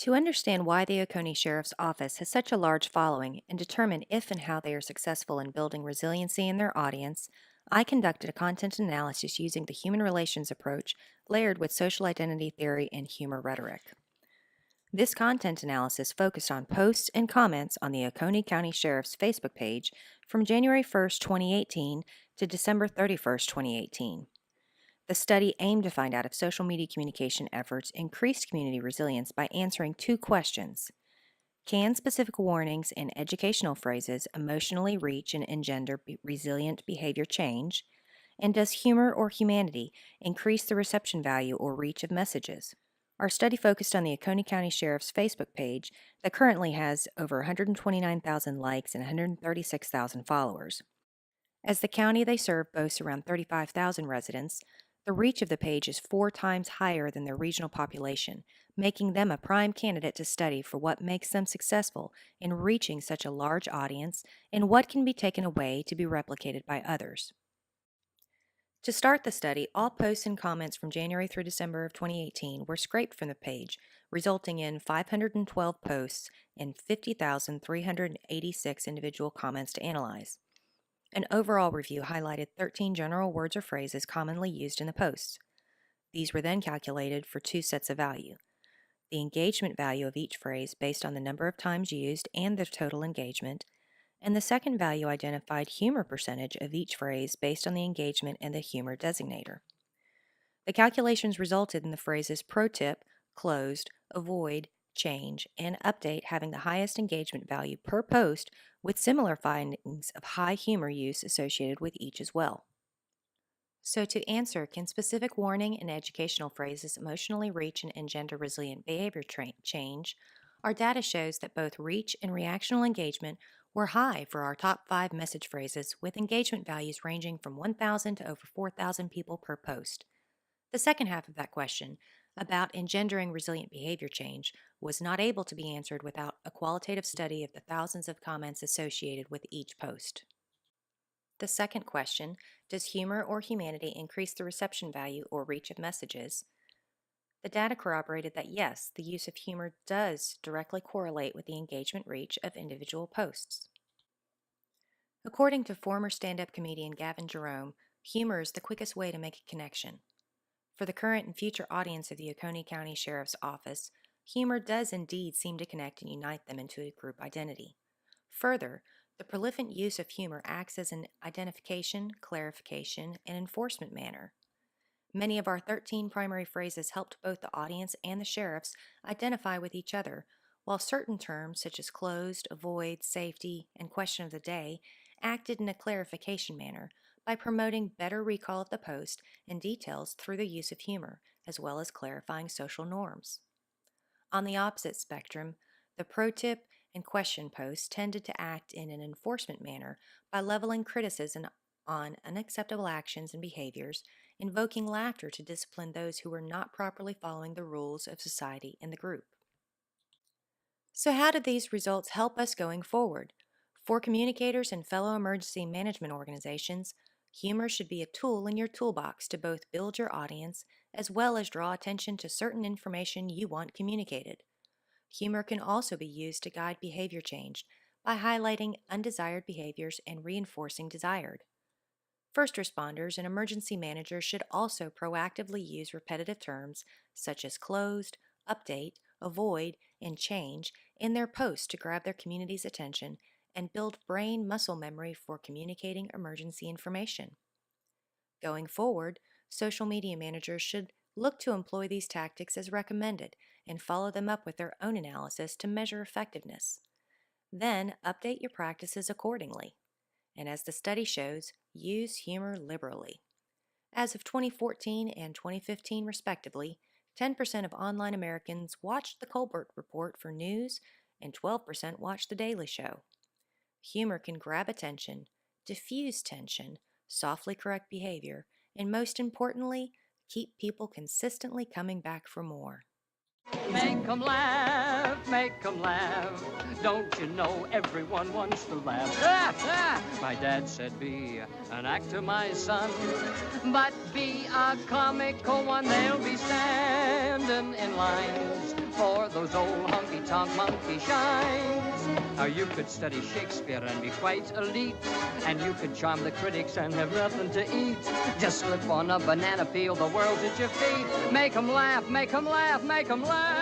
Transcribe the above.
To understand why the Oconee Sheriff's Office has such a large following and determine if and how they are successful in building resiliency in their audience, I conducted a content analysis using the human relations approach layered with social identity theory and humor rhetoric. This content analysis focused on posts and comments on the Oconee County Sheriff's Facebook page from January 1st, 2018 to December 31st, 2018. The study aimed to find out if social media communication efforts increased community resilience by answering two questions. Can specific warnings and educational phrases emotionally reach and engender resilient behavior change? And does humor or humanity increase the reception value or reach of messages? Our study focused on the Oconee County Sheriff's Facebook page that currently has over 129,000 likes and 136,000 followers. As the county they serve boasts around 35,000 residents, the reach of the page is 4 times higher than their regional population, making them a prime candidate to study for what makes them successful in reaching such a large audience and what can be taken away to be replicated by others. To start the study, all posts and comments from January through December of 2018 were scraped from the page, resulting in 512 posts and 50,386 individual comments to analyze. An overall review highlighted 13 general words or phrases commonly used in the posts. These were then calculated for 2 sets of value: the engagement value of each phrase based on the number of times used and the total engagement, and the second value identified humor percentage of each phrase based on the engagement and the humor designator. The calculations resulted in the phrases pro tip, closed, avoid, change, and update having the highest engagement value per post, with similar findings of high humor use associated with each as well. So to answer, can specific warning and educational phrases emotionally reach and engender resilient behavior change, our data shows that both reach and reactional engagement were high for our top 5 message phrases, with engagement values ranging from 1,000 to over 4,000 people per post. The second half of that question, about engendering resilient behavior change, was not able to be answered without a qualitative study of the thousands of comments associated with each post. The second question, does humor or humanity increase the reception value or reach of messages? The data corroborated that yes, the use of humor does directly correlate with the engagement reach of individual posts. According to former stand-up comedian Gavin Jerome, humor is the quickest way to make a connection. For the current and future audience of the Oconee County Sheriff's Office, humor does indeed seem to connect and unite them into a group identity. Further, the prolific use of humor acts as an identification, clarification, and enforcement manner. Many of our 13 primary phrases helped both the audience and the sheriffs identify with each other, while certain terms such as closed, avoid, safety, and question of the day acted in a clarification manner by promoting better recall of the post and details through the use of humor, as well as clarifying social norms. On the opposite spectrum, the pro tip and question posts tended to act in an enforcement manner by leveling criticism on unacceptable actions and behaviors, invoking laughter to discipline those who were not properly following the rules of society and the group. So how did these results help us going forward? For communicators and fellow emergency management organizations, humor should be a tool in your toolbox to both build your audience as well as draw attention to certain information you want communicated. Humor can also be used to guide behavior change by highlighting undesired behaviors and reinforcing desired. First responders and emergency managers should also proactively use repetitive terms such as closed, update, avoid, and change in their posts to grab their community's attention and build brain muscle memory for communicating emergency information. Going forward, social media managers should look to employ these tactics as recommended and follow them up with their own analysis to measure effectiveness. Then update your practices accordingly. And as the study shows, use humor liberally. As of 2014 and 2015 respectively, 10% of online Americans watched the Colbert Report for news and 12% watched The Daily Show. Humor can grab attention, diffuse tension, softly correct behavior, and most importantly, keep people consistently coming back for more. Make 'em laugh, make 'em laugh. Don't you know everyone wants to laugh? My dad said, be an actor, my son, but be a comical one. They'll be standing in lines for those old honky-tonk monkey shines. Now you could study Shakespeare and be quite elite, and you could charm the critics and have nothing to eat. Just slip on a banana peel, the world's at your feet. Make 'em laugh, make 'em laugh, make 'em laugh.